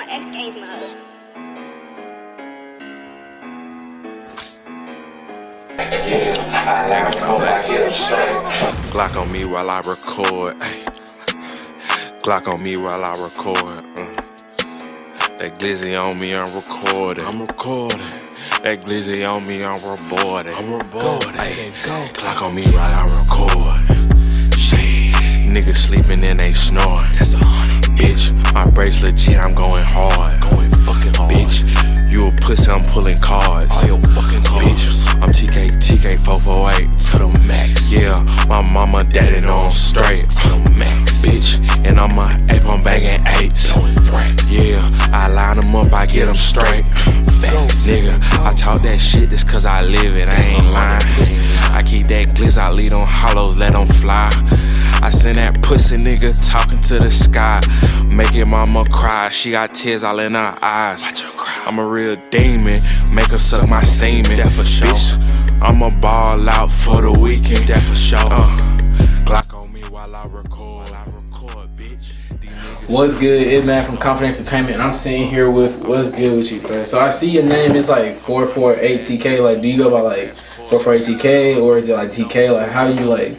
my X Games mode. Glock on me while I record. Glock on me while I record. That glizzy on me, I'm recording. That glizzy on me, I'm rewarded. Glock on me while I record. Shit, niggas sleeping and they snoring. That's 100. Bitch, my brakes legit, I'm going hard. Bitch, you a pussy, I'm pulling cards. All your fucking cards. Bitch, I'm TK 448 to the max. Yeah, my mama, daddy know I'm straight to the max. Bitch, and I'm a ape, I'm banging eights. Yeah, I line them up, I get them straight. Nigga, I talk that shit just cause I live it, I ain't lying. I keep that glitz, I lead on hollows, let them fly. I send that pussy nigga talking to the sky, making mama cry, she got tears all in her eyes. I'm a real demon, make her suck my semen. Bitch, I'ma ball out for the weekend. Glock on me while I record, bitch. What's good? It's man from Confidence Entertainment, and I'm sitting here with What's Good with you, bro. So I see your name is like 448TK. Like, do you go by like 448TK or is it like TK? Like, how you like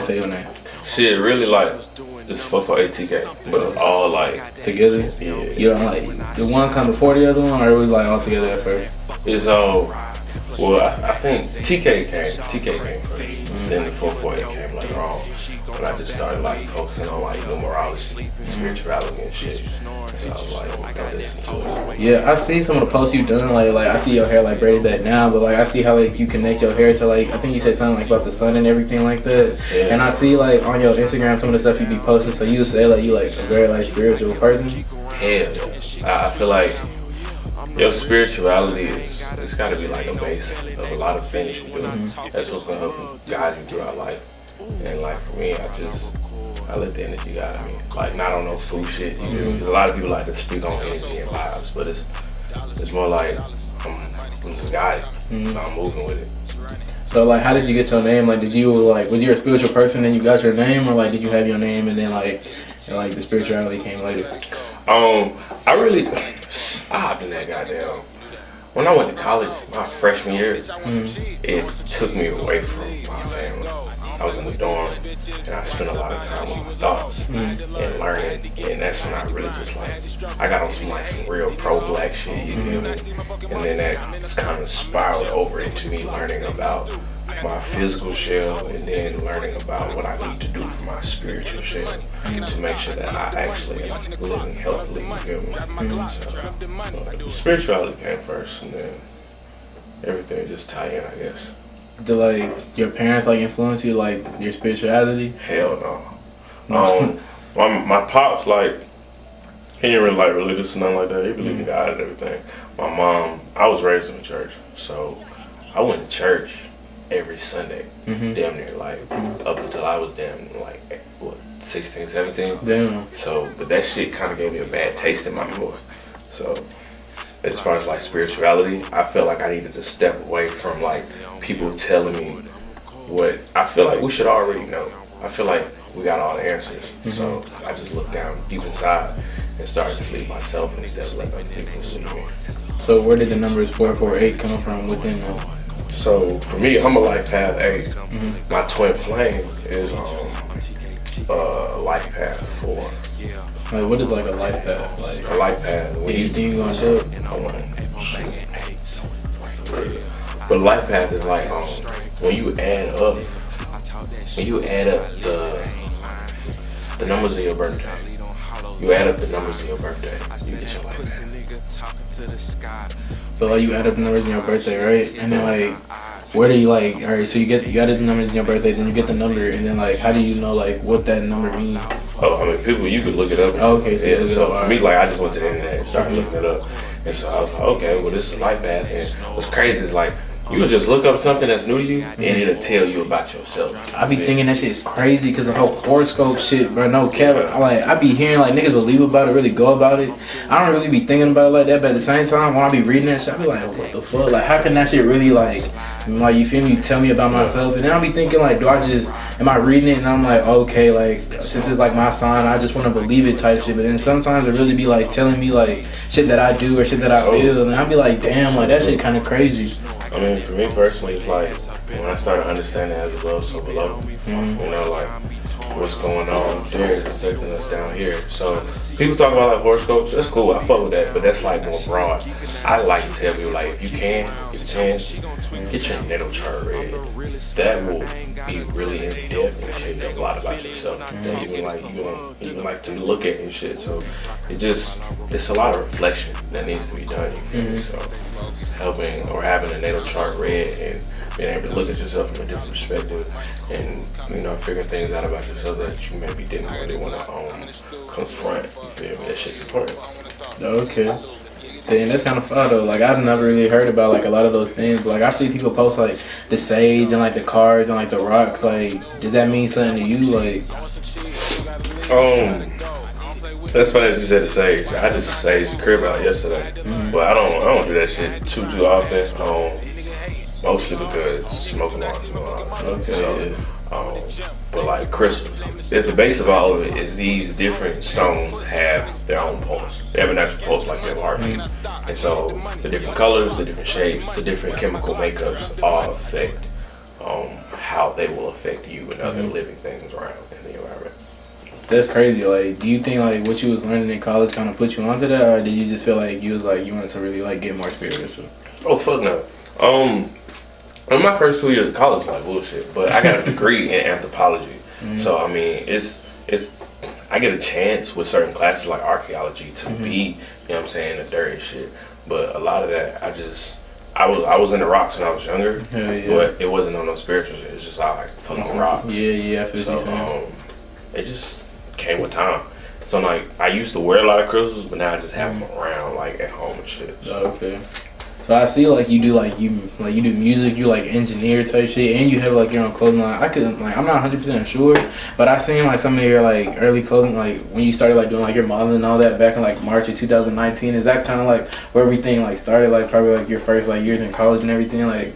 say your name? Shit, really like just 448TK, but it's all like Together? Yeah. You don't like the one come before the other one, or it was like all together at first? It's well, I think TK came first, then the 448 came later on, when I just started like focusing on like numerology, spirituality and shit. So I was like, I'm gonna listen to it. Yeah, I see some of the posts you've done. Like I see your hair like braided back now, but like I see how like you connect your hair to like I think you said something like about the sun and everything like that. Yeah. And I see like on your Instagram some of the stuff you be posting. So you say like you like a very like spiritual person. Hell yeah. I feel like your spirituality it's gotta be like a base of a lot of things you do. That's what's gonna help guide you throughout life. And like for me, I let the energy guide me. Like not on no food shit, you do. Because a lot of people like to speak on energy and vibes, but it's more like I'm just guided. I'm moving with it. So like, how did you get your name? Like, was you a spiritual person and you got your name, or like did you have your name and then like the spirituality came later? I hopped in that goddamn. When I went to college, my freshman year, it took me away from my family. I was in the dorm, and I spent a lot of time with my thoughts and learning. And that's when I really just I got on some real pro-black shit, you feel me? And then that just kind of spiraled over into me learning about my physical shell, and then learning about what I need to do for my spiritual shell to make sure that I actually am living healthily, you feel me? So, spirituality came first, and then everything just tie in, I guess. Did like your parents like influence you like your spirituality? Hell no. My pops he ain't really like religious or nothing like that. He believed in God and everything. My mom, I was raised in the church, so I went to church every Sunday, damn near up until I was 16, 17. Damn. So, but that shit kind of gave me a bad taste in my mouth. So, as far as spirituality, I felt like I needed to step away from people telling me what I feel like we should already know. I feel like we got all the answers. So I just looked down deep inside and started to lead myself instead of letting other people lead me. So where did the numbers 448 come from within that? So for me, I'm a life path 8. My twin flame is life path 4. Like what is like a life path? A life path. When you think you're gonna do it? But life path is when you add up the numbers of your birthday. You add up the numbers of your birthday, you get your life path. So like you add up the numbers in your birthday, right? And then where do you alright, so you added the numbers in your birthday, then you get the number, and then how do you know what that number means? Oh, I mean, people, you could look it up. Oh, okay, so for me, I just went to the internet and started looking it up. And so I was like, okay, well, this is life path. And what's crazy is You would just look up something that's new to you, and it'll tell you about yourself. I be thinking that shit is crazy because the whole horoscope shit, bro. No cap. I be hearing like niggas believe about it, really go about it. I don't really be thinking about it like that, but at the same time, when I be reading that shit, I be like, what the fuck? Like, how can that shit really like you feel me? Tell me about myself, and then I be thinking like, am I reading it and I'm like, okay, like since it's like my sign, I just want to believe it type shit. But then sometimes it really be like telling me like shit that I do or shit that I feel, and I be like, damn, like that shit kind of crazy. I mean, for me personally, it's like when I started understanding as above, so below. You know, like what's going on there is affecting us down here. So people talk about like horoscopes, that's cool. I fuck with that, but that's like more broad. I like to tell people like if you can get a chance, get your natal chart read. That will be really in depth and tell you a lot about yourself. And even like you even like to look at and shit. So it's a lot of reflection that needs to be done. So helping or having a natal chart read and being able to look at yourself from a different perspective and figure things out about yourself that you maybe didn't really want to confront. You feel me? That shit's important. Okay. Damn, that's kind of fun though. Like I've never really heard about like a lot of those things. But, like I see people post like the sage and like the cards and like the rocks. Like, does that mean something to you? Like, that's funny that you said the sage. I just saged the crib out yesterday, but I don't do that shit too often. Mostly because smoking on it. Okay. So, but like crystals, at the base of all of it is these different stones have their own pulse. They have a natural pulse like their heart. And so the different colors, the different shapes, the different chemical makeups all affect how they will affect you and other living things around in the environment. That's crazy. Like, do you think like what you was learning in college kind of put you onto that, or did you just feel like you wanted to really like get more spiritual? Oh fuck no. In my first 2 years of college, like bullshit, but I got a degree in anthropology. So I mean, it's I get a chance with certain classes like archaeology to be, you know what I'm saying, the dirt and shit. But a lot of that, I was in the rocks when I was younger, but it wasn't on no spiritual shit. It's just like fucking rocks. I feel what you're saying. It just came with time. So like I used to wear a lot of crystals, but now I just have them around like at home and shit. So. Okay. So I see like you do music, you like engineer type shit, and you have like your own clothing line. I'm not 100% sure, but I seen like some of your like early clothing, like when you started like doing like your modeling and all that back in like March of 2019. Is that kind of like where everything like started, like probably like your first like years in college and everything? Like,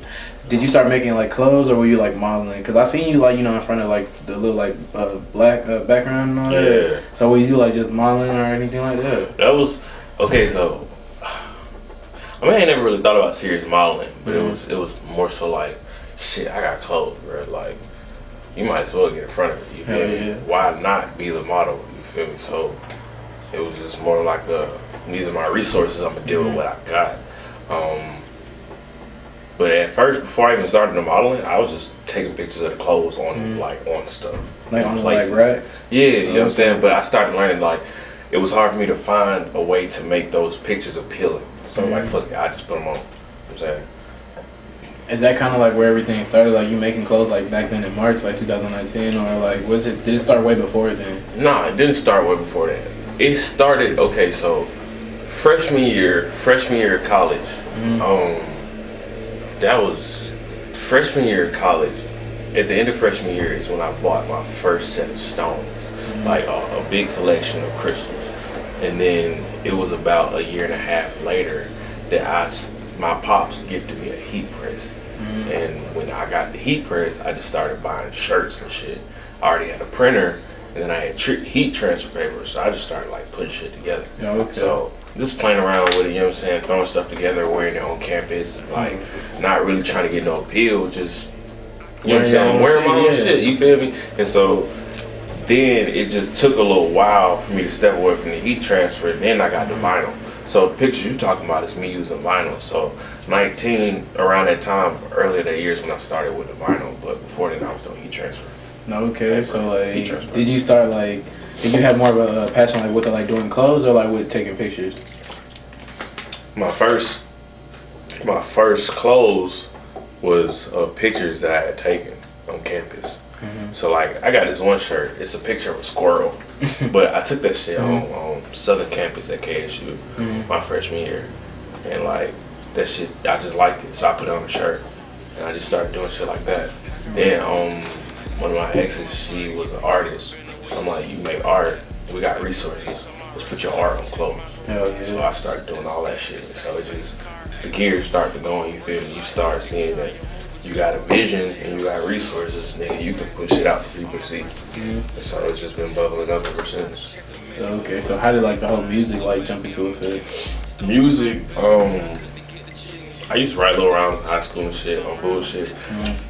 did you start making like clothes or were you like modeling? Cause I seen you like in front of like the little like black background and all that. So were you like just modeling or anything like that? That was okay. So. I mean, I ain't never really thought about serious modeling, but it was more so like, shit, I got clothes, bro. Like, you might as well get in front of it. You feel me? Why not be the model? You feel me? So it was just more like these are my resources. I'm gonna deal with what I got. But at first, before I even started the modeling, I was just taking pictures of the clothes on on stuff, like on places. Like racks. Yeah, you know what I'm saying. But I started learning like it was hard for me to find a way to make those pictures appealing. So like fuck it, I just put them on. You know what I'm saying? Is that kind of like where everything started? Like you making clothes like back then in March, like 2019, or like did it start way before then? Nah, it didn't start way before that. It started so freshman year of college. That was freshman year of college. At the end of freshman year is when I bought my first set of stones, like a big collection of crystals. And then it was about a year and a half later that my pops gifted me a heat press. And when I got the heat press, I just started buying shirts and shit. I already had a printer, and then I had heat transfer paper, so I just started like putting shit together. So just playing around with it, you know what I'm saying, throwing stuff together, wearing it on campus, like not really trying to get no appeal, just you know what I'm saying, wearing my own shit, you feel me? And so then it just took a little while for me to step away from the heat transfer. Then I got the vinyl. So the pictures you're talking about is me using vinyl. So 19, around that time, earlier that year is when I started with the vinyl. But before then I was doing heat transfer. Okay, so like, did you start like, did you have more of a passion like with like doing clothes or like with taking pictures? My first clothes was of pictures that I had taken on campus. So like I got this one shirt, it's a picture of a squirrel, but I took that shit on Southern Campus at KSU my freshman year, and like that shit I just liked it, so I put it on the shirt. and I just started doing shit like that. Then one of my exes, she was an artist. I'm like, you make art, we got resources. Let's put your art on clothes. Hell yeah. So I started doing all that shit. So it just, the gears start to go, you feel me? You start seeing that you got a vision and you got resources, nigga, you can push it out for people to see. And so it's just been bubbling up ever since. Okay, so how did like the whole music like jump into effect? Music, I used to write little rounds in high school and shit on bullshit.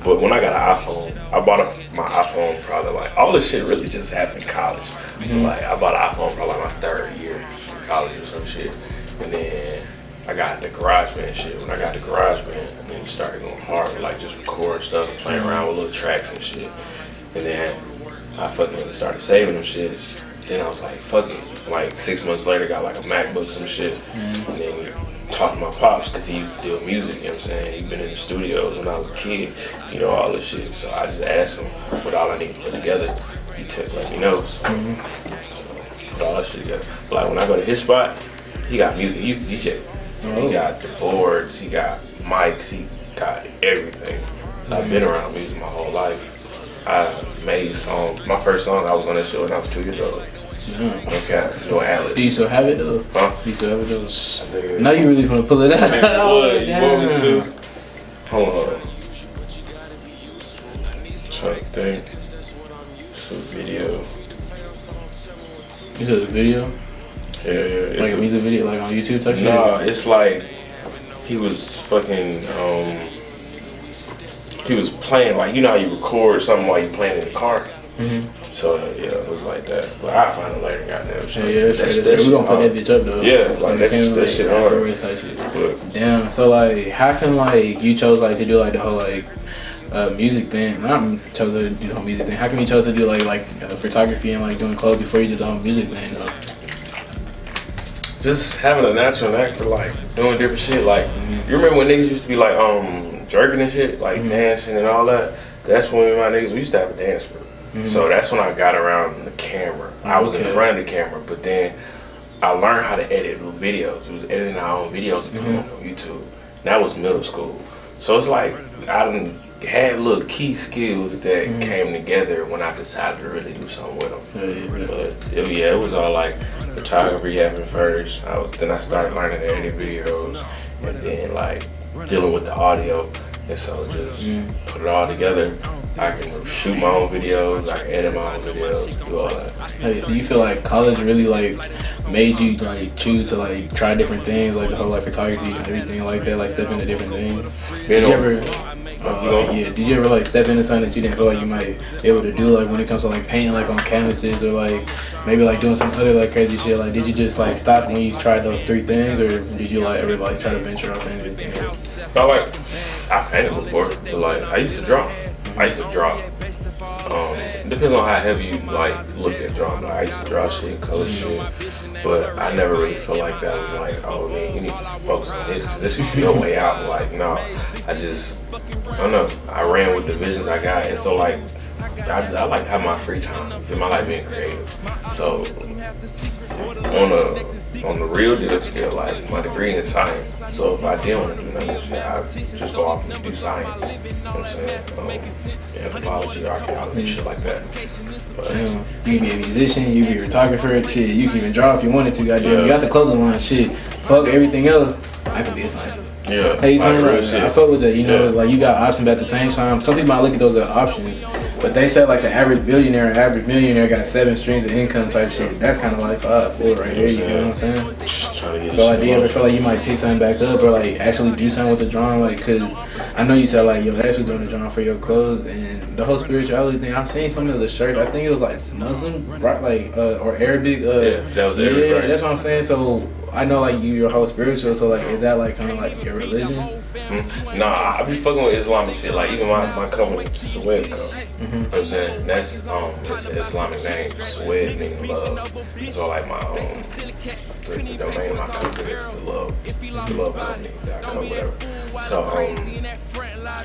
But when I got an iPhone, I bought my iPhone probably like, all this shit really just happened in college. Like I bought an iPhone probably like my third year in college or some shit. And then I got the GarageBand shit. When I got the GarageBand, and then it started going hard, like just record stuff, playing around with little tracks and shit. And then I fucking started saving them shits. Then I was like, fuck it. Like 6 months later, got like a MacBook, some shit. And then talked to my pops, because he used to deal music, you know what I'm saying? He'd been in the studios when I was a kid, you know, all this shit. So I just asked him what all I need to put together. He let me know. So, put all that shit together. But like when I go to his spot, he got music. He used to DJ. So he got the boards, he got mics, he got everything. So I've been around music my whole life. I made songs. My first song, I was on that show when I was 2 years old. Okay, doing ad-libs. Do you still have it though? Huh? Do you still have it though? Now you really want to pull it out. What? You want me to? Hold on. Trying to think. It's a video. You said a video? Yeah. Like a music video, like on YouTube type shit? Nah, it's like he was fucking he was playing, like, you know how you record something while you playing in the car? So yeah, it was like that. But I'll find it later, goddamn shit. Yeah, that's we gonna put that bitch up though. Yeah, like that shit hard. Damn, so like how come like you chose like to do like the whole like music thing? Not chose to do the whole music thing. How come you chose to do like photography and like doing clothes before you did the whole music thing though? Just having a natural knack for like doing different shit. Like you remember when niggas used to be like jerking and shit, like dancing and all that? That's when my niggas, we used to have a dance group. So that's when I got around the camera. I was in front of the camera, but then I learned how to edit little videos. It was editing our own videos and putting them on YouTube. That was middle school. So it's like I done had little key skills that came together when I decided to really do something with them. But it was all like photography happened first. Then I started learning to edit videos, and then like dealing with the audio. And so just put it all together. I can shoot my own videos, I can edit my own videos, do all that. Hey, do you feel like college really like made you like choose to like try different things, like the whole like photography and everything like that, like step into different things? Did you ever like step into something that you didn't feel like you might be able to do, like when it comes to like painting like on canvases or like maybe like doing some other like crazy shit? Like did you just like stop when you tried those three things, or did you like ever like try to venture off into anything else? I painted before, but like I used to draw. It depends on how heavy you like look at drawing. Like I used to draw shit, color shit, but I never really felt like that was like, oh man, you need to focus on this because this is your way out. Like no, I don't know. I ran with the visions I got, and so like I like have my free time. I like being creative. So on the real deal still, like my degree in science. So if I did want to do none of this shit, I'd just go off and do science. You know what I'm saying? Anthropology, archaeology, shit like that. But, you can be a musician, you can be a photographer, shit. You can even draw if you wanted to. Goddamn, you got the clothing line, shit. Fuck everything else. I could be a scientist. Yeah. Hey, I fuck with that. You know, like you got options, but at the same time, some people might look at those as options. But they said like the average billionaire and average millionaire got 7 streams of income type shit. That's kind of like 4 right there. You know what I'm saying? So like, do you ever feel like you might pick something back up or like actually do something with the drawing? Like, cause I know you said like you're actually doing the drawing for your clothes and the whole spirituality thing. I've seen some of the shirts. I think it was like Muslim, right? Like or Arabic. Yeah, that was Arabic. Yeah, that's what I'm saying. So I know like your whole spiritual. So like, is that like kind of like your religion? Nah, I be fucking with Islamic shit. Like even my company, C.E.N.T. You know what I'm saying? That's it's an Islamic name. C.E.N.T. meaning love. So like my the domain of my company is the love company.com, whatever. So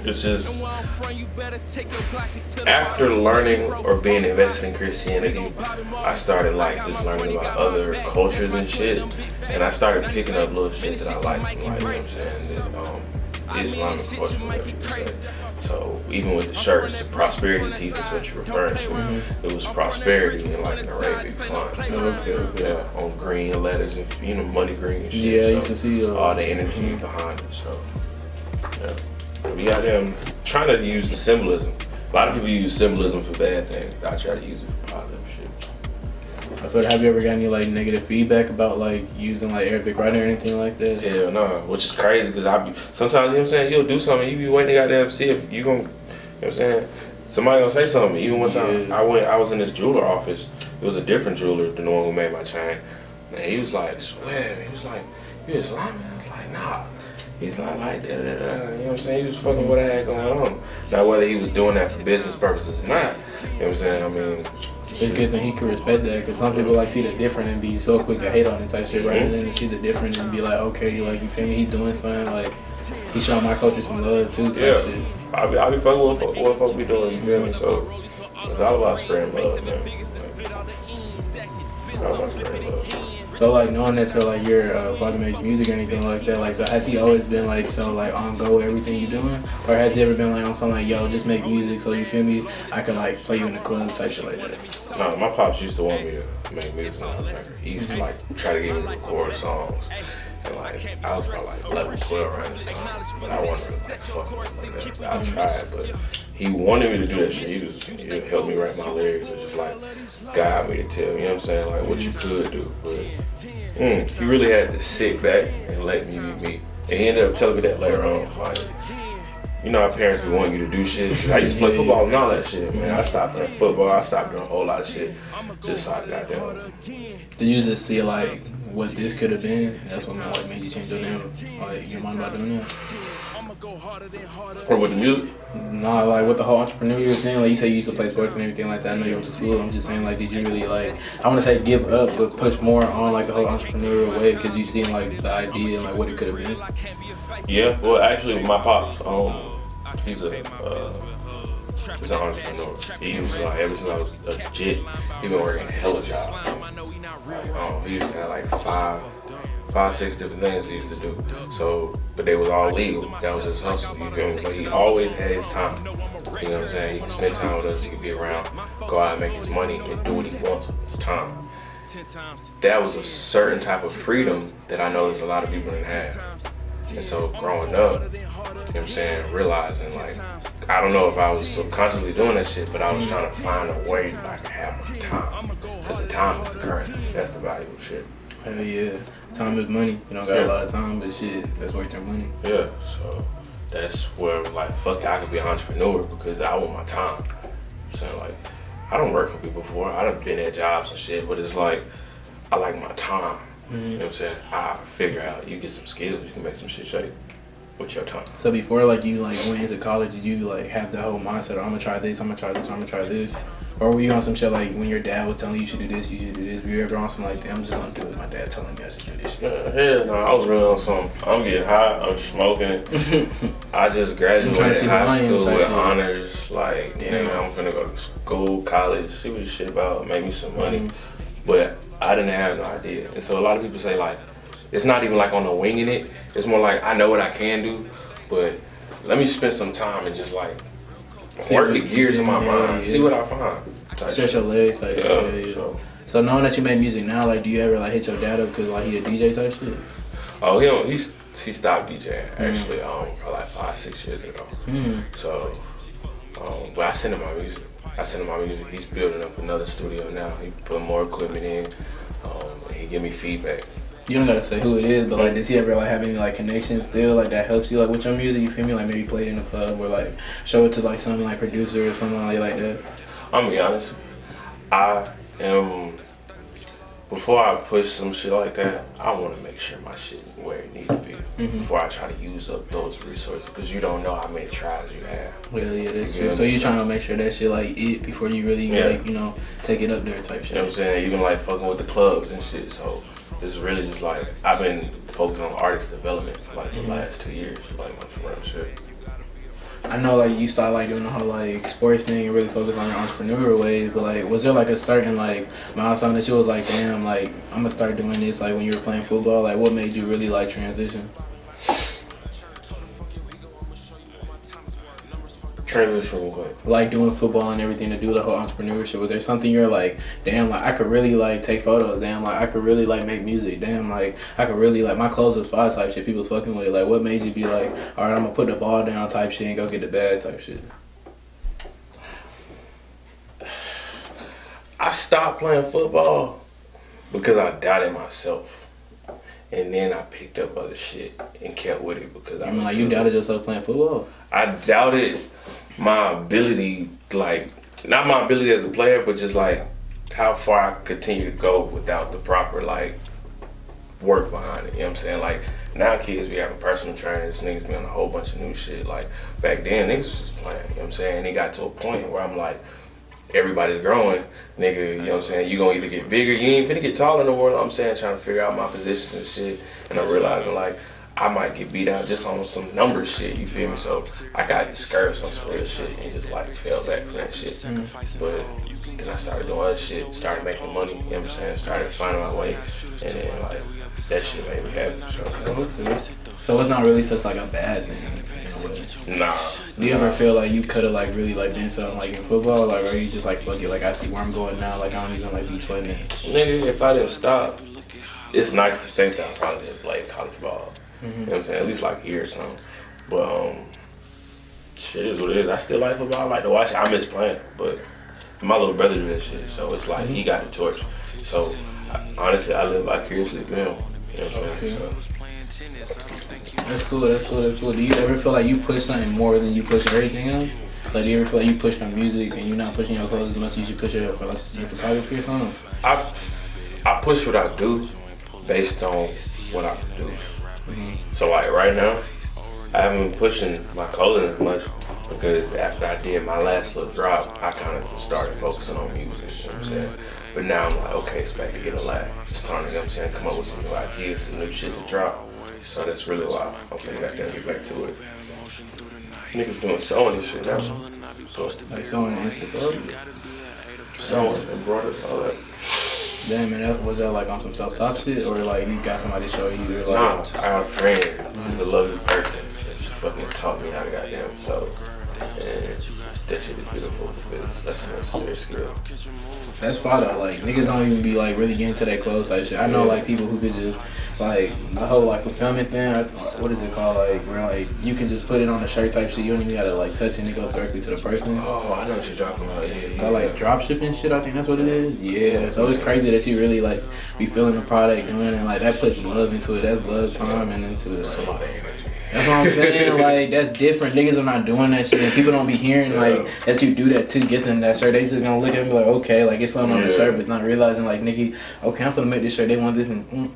it's just after learning or being invested in Christianity, I started like just learning about other cultures and shit, and I started picking up little shit that I like. You know what I'm saying? That, Islamic culture, whatever you say. So even with the shirts, the prosperity tees is what you're referring to. It was prosperity in like an Arabic font. Okay. Yeah, on green letters and money green and shit. Yeah, I so used to see all the energy behind it. So yeah, we got them trying to use the symbolism. A lot of people use symbolism for bad things. I try to use it for positive shit. I feel, have you ever got any like negative feedback about like using like Arabic writing or anything like that? Hell no, which is crazy because sometimes, you know what I'm saying, you'll do something, you be waiting to goddamn see if you gonna, you know what I'm saying, somebody gonna say something. Even one time I was in this jeweler office. It was a different jeweler than the one who made my chain. And he was like, swear, he was like, you Islamic? I was like, nah. He's like da da da. You know what I'm saying? He was fucking what I had going on. Now whether he was doing that for business purposes or not, you know what I'm saying? I mean, it's good that he can respect that, because some people like see the different and be so quick to hate on it type shit, rather than see the different and be like, okay, like you feel me? He's doing something, like he's showing my culture some love too. Type shit. I be fucking with what folks be doing. You feel me? So it's all about spreading love, man. It's all about spreading love. So like knowing that your father makes music or anything like that, like so has he always been like so like on go with everything you doing, or has he ever been like on something like, yo, just make music so you feel me, I can like play you in the club type shit like that? No, my pops used to want me to make music when I was younger. He used to like try to get me to record songs. And like I was probably like 11, 12 around this time. But I wanted to like fuck with that. I tried, but he wanted me to do that shit. He helped me write my lyrics and just like guide me to tell me, you know what I'm saying, like what you could do. But he really had to sit back and let me be me. And he ended up telling me that later on. Like, you know how parents be wanting you to do shit. I used to play football and all that shit, man. I stopped playing football. I stopped doing a whole lot of shit just so I got there. Did you just see like what this could have been? That's what like made you change your name, like your mind about doing that? Or with the music? Nah, like with the whole entrepreneurial thing, like you say you used to play sports and everything like that. I know you went to school. I'm just saying, like, did you really like, I want to say give up, but push more on like the whole entrepreneurial way because you seen like the idea and like what it could have been? Yeah, well actually my pops, he's an entrepreneur. He was like, ever since I was a jit, he been working hella jobs. Like, he used to have like five, 6 different things he used to do. So, but they was all legal. That was his hustle, you feel me? But he always had his time. You know what I'm saying? He could spend time with us, he could be around, go out and make his money and do what he wants with his time. That was a certain type of freedom that I noticed a lot of people didn't have. And so growing up, you know what I'm saying, realizing like, I don't know if I was subconsciously doing that shit, but I was trying to find a way that I could have my time. Because the time is the currency. That's the valuable shit. Hell yeah. Time is money. You don't got a lot of time, but shit, that's worth your money. Yeah, so that's where like, fuck it, I could be an entrepreneur because I want my time. I'm saying like, I don't work for people before. I done been at jobs and shit, but it's like, I like my time. You know what I'm saying? I figure out, you get some skills, you can make some shit shake with your time. So before like you like went into college, did you like have the whole mindset of I'm gonna try this, I'm gonna try this, I'm gonna try this? Or were you on some shit like when your dad was telling you should do this, you should do this? Were you ever on some like, I'm just gonna do what my dad telling me I should do this shit? Hell no, I was really on some, I'm getting high, I'm smoking. I just graduated high school with honors. Like, nigga, I'm finna go to school, college, see what this shit about, make me some money. But I didn't have no idea. And so a lot of people say like, it's not even like on the winging it. It's more like, I know what I can do, but let me spend some time and just like work the gears in my mind, see what I find. Stretch your legs, like So knowing that you make music now, like, do you ever like hit your dad up because like he a DJ type shit? Oh, he stopped DJing actually, probably like 5-6 years ago. So, but I send him my music. He's building up another studio now. He put more equipment in. And he give me feedback. You don't gotta say who it is, but like, does he ever like have any like connections still like that helps you like with your music? You feel me? Like maybe play it in a club or like show it to like some like producer or something like that. I'm gonna be honest. I am. Before I push some shit like that, I want to make sure my shit is where it needs to be before I try to use up those resources, because you don't know how many tries you have. Well, yeah, that's true. So you trying to make sure that shit like it before you really like, you know, take it up there type shit. You know what I'm saying? Even like fucking with the clubs and shit. So it's really just like, I've been focused on artist development for like the last 2 years, like entrepreneurial shit. I know like you started like doing the whole like sports thing and really focus on your entrepreneurial ways, but like was there like a certain like milestone that you was like, damn, like I'm gonna start doing this like when you were playing football? Like what made you really like transition? Transition from what? Like doing football and everything to do the whole entrepreneurship? Was there something you're like, damn, like I could really like take photos, damn, like I could really like make music, damn, like I could really like my clothes was fire type shit, people fucking with it? Like what made you be like, all right, I'm gonna put the ball down type shit and go get the bag type shit? I stopped playing football because I doubted myself. And then I picked up other shit and kept with it because I mean, like you doubted yourself playing football? I doubted my ability, like, not my ability as a player, but just like how far I could continue to go without the proper like work behind it. You know what I'm saying? Like now kids be having personal trainers, niggas be on a whole bunch of new shit. Like back then niggas was just playing, you know what I'm saying? And it got to a point where I'm like, everybody's growing, nigga, you know what I'm saying? You gonna either get bigger, you ain't finna get taller in the world, I'm saying, trying to figure out my positions and shit. And I'm realizing like, I might get beat out just on some number shit, you feel me? So I got discouraged on some real shit and just like fell back from that shit. But then I started doing other shit, started making money, you know what I'm saying? Started finding my way, and then like, that shit made me happy. So it's not really such like a bad thing. Nah. Do you ever feel like you could have like really like been something like in football, like, or are you just like fuck it, like I see where I'm going now, like I don't even like be sweating it? Nigga, if I didn't stop, it's nice to think that I probably didn't play college ball. You know what I'm saying? At least like a year or something. But shit is what it is. I still like football. I like to watch it. I miss playing, but my little brother did that shit, so it's like he got the torch. So honestly, I live vicariously through him. You know what I'm saying? So. That's cool. Do you ever feel like you push something more than you push everything else? Like, do you ever feel like you push on music and you're not pushing your clothes as much as you should push your photography or something? I push what I do based on what I produce. So like right now, I haven't been pushing my clothing as much because after I did my last little drop, I kind of started focusing on music, you know what I'm saying? But now I'm like, okay, it's back to get a laugh. It's time to, you know what I'm saying, come up with some new ideas, some new shit to drop. So that's really why I'm getting back there and get back to it. Niggas doing sewing and shit now. So Like sewing and Instagram? Sewing, embroidery, all that. Damn, man, was that like on some self-talk shit, or like you got somebody show you? Or, like, Nah, I got a friend who's a lovely person that she fucking taught me how to goddamn sew. And that shit is beautiful because that's a necessary skill. That's fine though. Like niggas don't even be like really getting to that clothes type shit. I know like people who could just like the whole like fulfillment thing. What is it called? Like where like you can just put it on a shirt type shit. You don't even gotta like touch it and it goes directly to the person. Oh, I know what you're talking about. Yeah. Got like drop shipping shit. I think that's what it is. Yeah. So it's crazy that you really like be feeling the product doing it. And like that puts love into it. That's love time and into it. Like, that's what I'm saying, like, that's different. Niggas are not doing that shit, and people don't be hearing, like, that you do that to get them that shirt. They just gonna look at it and be like, okay, like, it's something on the shirt, but not realizing, like, nigga, okay, I'm finna make this shirt, they want this, and, you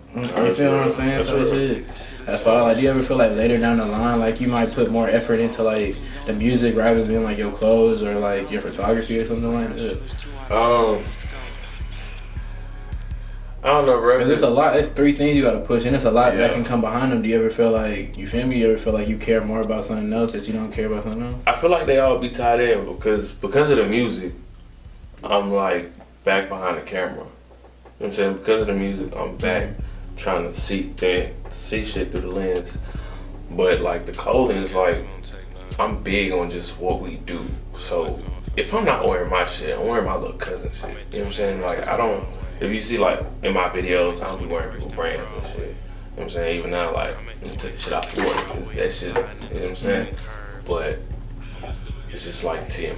feel what I'm saying? So shit. That's why, like, do you ever feel like later down the line, like, you might put more effort into, like, the music rather than, like, your clothes or, like, your photography or something like that? I don't know, bro. Cause it's a lot. It's three things you gotta push, and it's a lot that can come behind them. Do you ever feel like, you feel me? You ever feel like you care more about something else that you don't care about something else? I feel like they all be tied in because of the music, I'm like back behind the camera. You know what I'm saying? Because of the music, I'm back trying to see shit through the lens. But like the clothing is like, I'm big on just what we do. So if I'm not wearing my shit, I'm wearing my little cousin shit. You know what I'm saying? Like I don't. If you see like in my videos, I don't be wearing people's brands and shit. You know what I'm saying? Even now, like, I'm gonna take the shit out the water because that shit, you know what I'm saying? But it's just like to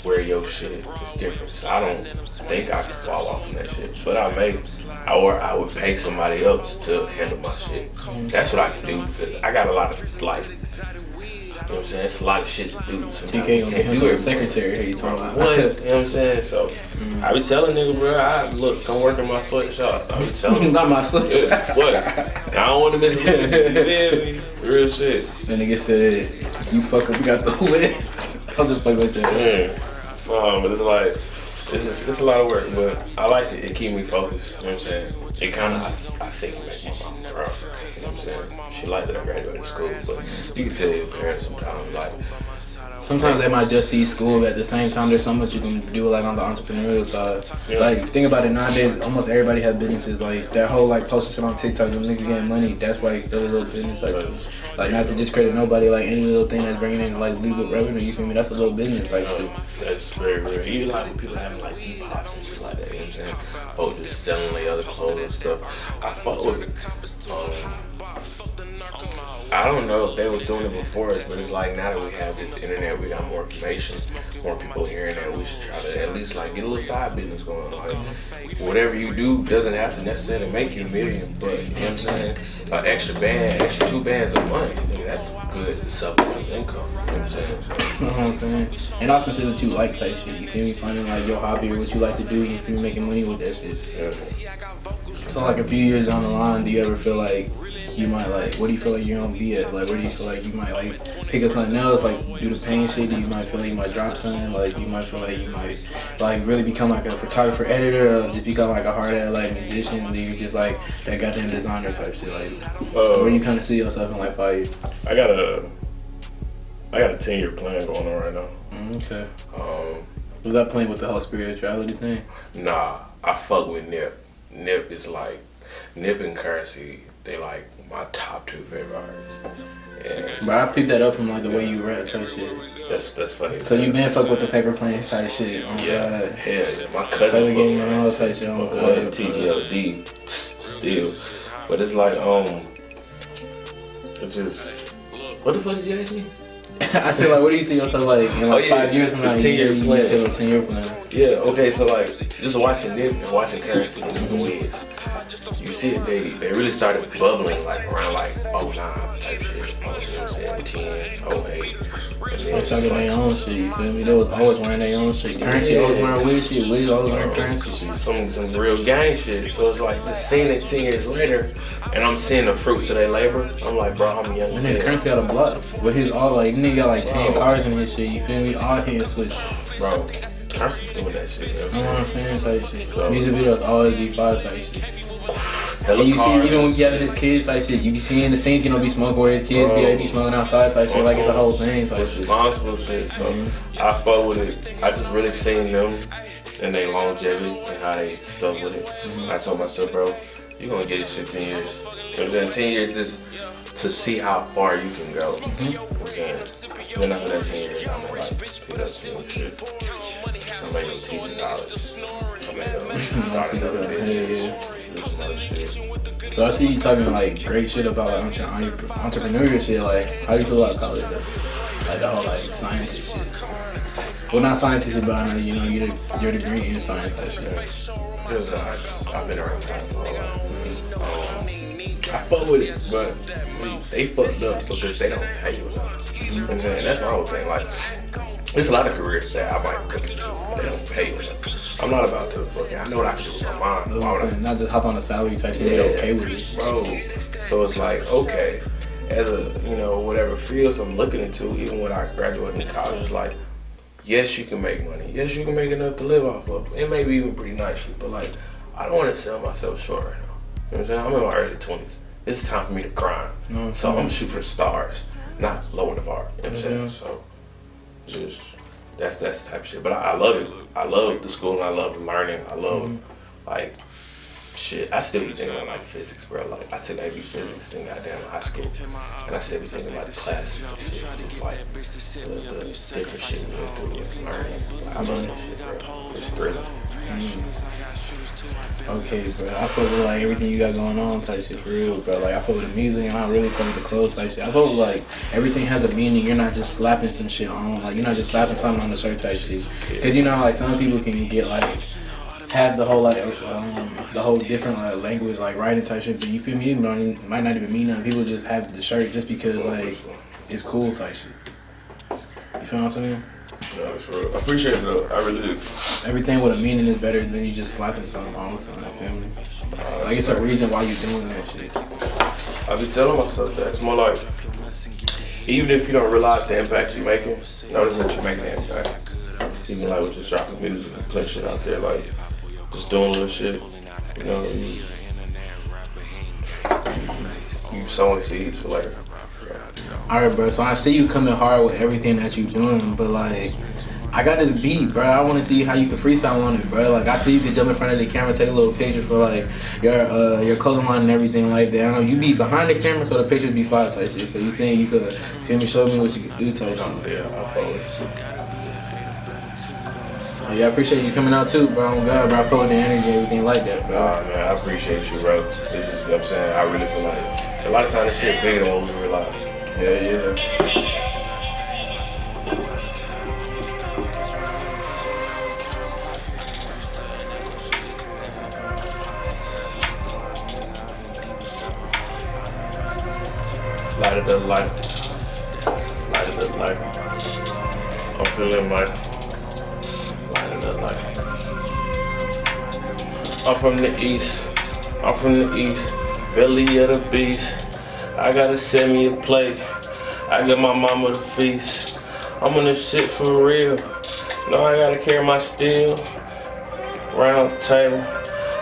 wear your shit. It's different. So I don't think I can fall off from that shit. But I would pay somebody else to handle my shit. That's what I can do because I got a lot of like, you know what I'm saying? It's a lot of shit to do. TK gonna get him to a secretary here, you talking about. What? You know what I'm saying? So, I be telling niggas, bro, look, come work in my sweatshop. I be telling them. Not my sweatshop. What? I don't want to miss it. Real shit. That nigga said, you fuck up, you got the whip. I'll just fuck with you. Yeah. But it's like, it's a lot of work, but I like it. It keep me focused. You know what I'm saying? It kind of, I think, makes my mom proud. You know what I'm saying? She liked that I graduated school, but you can tell your parents sometimes, like, Sometimes they might just see school, but at the same time, there's so much you can do like on the entrepreneurial side. Yeah. Like think about it nowadays, almost everybody has businesses. Like that whole like posting shit on TikTok, them niggas getting money. That's why it's still a little business. Like not to discredit nobody. Like any little thing that's bringing in like legal revenue, you feel me? That's a little business. Like that's very real. Even like when people having like Depop and shit like that. You know what I'm saying? Oh, just selling like other clothes and stuff. I fuck with it. I don't know if they was doing it before us, but it's like now that we have this internet, we got more information, more people hearing that, we should try to at least like get a little side business going. Like whatever you do doesn't have to necessarily make you a million, but you know what I'm saying? An extra 2 bands a month, that's good supplemental income. You know what I'm saying? So, you know what I'm saying? And also shit that you like type shit. You feel me? Finding like your hobby or what you like to do, you feel me? Making money with that shit. yeah. So like a few years down the line, do you ever feel like you might like, what do you feel like you're gonna be at? Like where do you feel like you might like pick up something else, like do the painting shit? Do you might feel like you might drop something? Like you might feel like you might like really become like a photographer, editor, or just become like a hard-ass like musician? And then you just like that goddamn designer type shit? Like where do you kind of see yourself in like 5 years? I got a 10-year plan going on right now. Okay. Was that playing with the whole spirituality thing? Nah, I fuck with Nip. Nip is like, Nip and Currency, they like my top 2 favorite artists. And But I picked that up from like the way you rap type shit. that's funny. So you been fuck with the paper plane type shit? Oh Yeah, God. hell yeah. My Taylor cousin getting your own type shit. Oh God. TGLD still. But it's like, it's just, what the fuck did you ask me? I said like, what do you see yourself like in like 5 years from now? The 10-year plan. You 10-year plan. Yeah, okay, so like, just watching Nip and watching Currency and the Wiz, you see it, they really started bubbling like around like 09 type shit, you know what I'm saying, 10, 08. And then They it's talking just their like, own shit, you feel me? They was always wearing their own shit. Currency always wearing weird shit, Wiz always wearing currency shit. some real gang shit. So it's like just seeing it 10 years later, and I'm seeing the fruits of their labor. I'm like, bro, I'm young as And then hell. Currency got a block with his all like, nigga got like 10 cars in his shit, you feel me? All hands switch. Bro, Currency's doing that shit. You know You know what what I'm saying? Type shit. So- Music videos always be fire type shit. I'm saying? And you Hella see, even when cars. you got his kids type shit, you be seeing the scenes, be smoking where his kids be smoking outside type shit, like it's a whole thing type shit. Responsible shit. So I fuck with it. I just really seen them and their longevity and how they stuck with it. I told myself, bro, you gonna get this shit 10 years. You know what I'm saying? 10 years just to see how far you can go. You know what I'm saying? Then after that 10 years, I'm gonna like get up to some shit. I'm making them teaching college. I'm making them start another business. Do some other shit. So I see you talking like great shit about like entrepreneurial shit. Like, how you feel about college though? Like the whole like scientist shit. Well, not scientist shit, but I know you know your degree in science type shit. Because I've been around time for a while. I fuck with it, but they fucked up because they don't pay you enough. You know what I'm saying? That's my whole thing. Like, there's a lot of careers that I might look into, but they don't pay you enough. I'm not about to fucking, I know what I can do with my mind. Why would I? Not just hop on a salary type shit. They okay with it. Bro, so it's like, okay, as a, you know, whatever fields I'm looking into, even when I graduated in college, it's like, yes, you can make money. Yes, you can make enough to live off of. It may be even pretty nicely, but like, I don't want to sell myself short right now. You know what I'm saying? I'm in my early 20s. It's time for me to grind. So I'm gonna shoot for the stars, not lower the bar. You know what I'm saying? So just that's the type of shit. But I love it. I love the school and I love learning. I love like shit. I still be thinking about like physics, bro. Like I took AP physics thing goddamn in high school, and I still be thinking about the classes and shit. Just like the different shit we went through with learning. Like, I love that shit, bro. It's thrilling. Okay, bro. I feel with like everything you got going on type shit for real, bro. Like I feel with the music and I really feel with the clothes type shit. I feel with, like everything has a meaning. You're not just slapping some shit on. Like you're not just slapping something on the shirt type shit. Cause you know like some people can get like have the whole like the whole different like language like writing type shit. But you feel me? It might not even mean nothing. People just have the shirt just because like it's cool type shit. You feel what I'm saying? No, sure. I appreciate it though. I really do. Everything with a meaning is better than you just slapping something on something. You feel me? Like it's a reason why you're doing that shit. I be telling myself that. It's more like, even if you don't realize the impact you're making, notice that you're making an impact. Even like with just dropping music and putting shit out there, like just doing little shit. You know, you sowing seeds for later. Alright, bro, so I see you coming hard with everything that you doing, but like, I got this beat, bro. I want to see how you can freestyle on it, bro. Like, I see you can jump in front of the camera, take a little picture for like your clothing line and everything like that. I know you be behind the camera, so the pictures be fire type shit. So you think you could feel me, show me what you can do type shit? Yeah, I fuck with you. Yeah, I appreciate you coming out too, bro. Oh God, bro, I feel with the energy and everything like that, bro. Man, I appreciate you, bro. It's just, you know what I'm saying? I really feel like a lot of times this shit bigger than what we realize. Yeah. Light it up, light it. Light it up, light it. I'm feeling like light it up, light it. I'm from the east. I'm from the east. Belly of the beast. I gotta send me a plate. I got my mama to feast. I'm on this shit for real. No, I gotta carry my steel. Round table.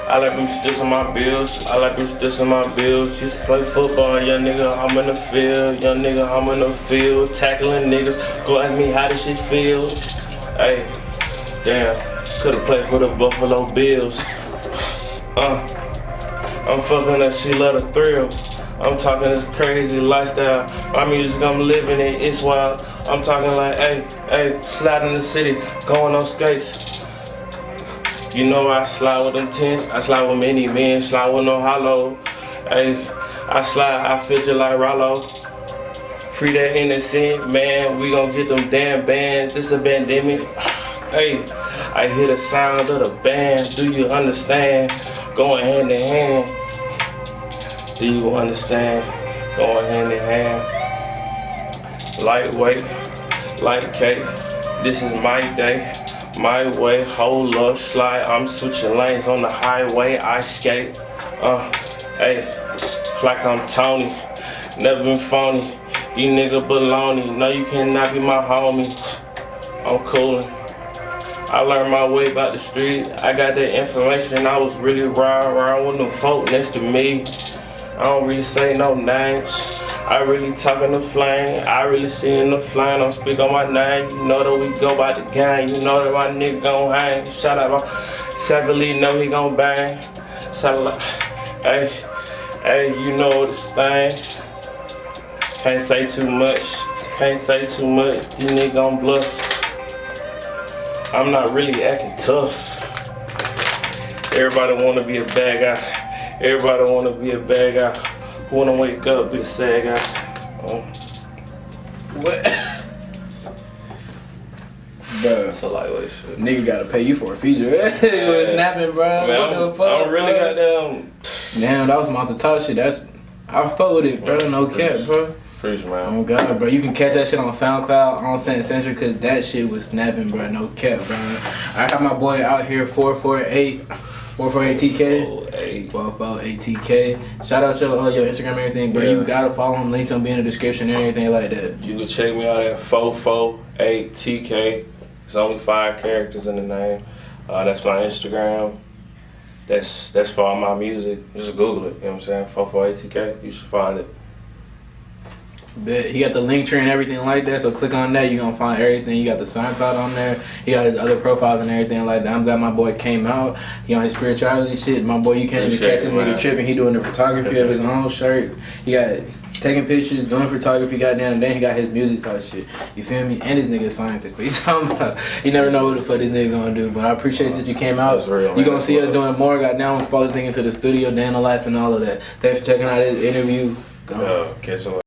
I like them sticks on my bills. I like them sticks on my bills. Used to play football, young nigga, I'm in the field. Young nigga, I'm in the field. Tackling niggas. Go ask me how this shit feel. Hey, damn. Could've played for the Buffalo Bills. I'm fucking that she love the thrill. I'm talking this crazy lifestyle. My music, I'm living it, it's wild. I'm talking like, hey, slide in the city, going on skates. You know I slide with them tents, I slide with many men, slide with no hollow. Hey, I slide, I feel just like Rollo. Free that innocent, man, we gon' get them damn bands, it's a pandemic. Hey, I hear the sound of the band, do you understand? Going hand in hand. Do you understand? Going hand in hand. Lightweight, light cake. This is my day, my way. Hold up, slide. I'm switching lanes on the highway. I skate. Hey, like I'm Tony. Never been phony. You nigga baloney. No, you cannot be my homie. I'm coolin'. I learned my way about the street. I got that information. I was really riding around with them folk next to me. I don't really say no names. I really talking the flame. I really seen the flame. Don't speak on my name. You know that we go by the gang. You know that my nigga gon' hang. Shout out my Savali, know he gon' bang. Shout out, hey, you know this thing. Can't say too much. Can't say too much. You nigga gon' bluff. I'm not really acting tough. Everybody wanna be a bad guy. Everybody wanna be a bad guy. Who wanna wake up, be a sad guy. What? Bro, That's a lightweight shit. nigga gotta pay you for a feature. You was snapping, bro. Man, What the fuck? I'm really bro? goddamn. Damn, that was my top shit. I fuck with it, bro. No cap, bro. Preach, man. Oh God, bro, you can catch that shit on SoundCloud, on Central, cause that shit was snapping, bro. No cap, bro. I got my boy out here, 448 TK. 448 TK. Shout out your Instagram and everything, bro. Yeah. You gotta follow him. Links gonna be in the description and everything like that. You can check me out at 448 TK. It's only 5 characters in the name. That's my Instagram. That's for all my music. Just Google it. You know what I'm saying? 448 TK. You should find it. But he got the link tree and everything like that, so click on that. You're gonna find everything. You got the SoundCloud on there. He got his other profiles and everything like that. I'm glad my boy came out. He on his spirituality shit. My boy, you can't even catch him nigga tripping. He doing the photography of his own shirts. He got taking pictures, doing photography, goddamn, and then he got his music type shit. You feel me? And this nigga a scientist. But he's talking about, you never know what the fuck this nigga gonna do. But I appreciate that you came out. That's real, You gonna see us doing more. Goddamn, follow this thing into the studio, Dan the Life, and all of that. Thanks for checking out this interview. Go. Catch you later.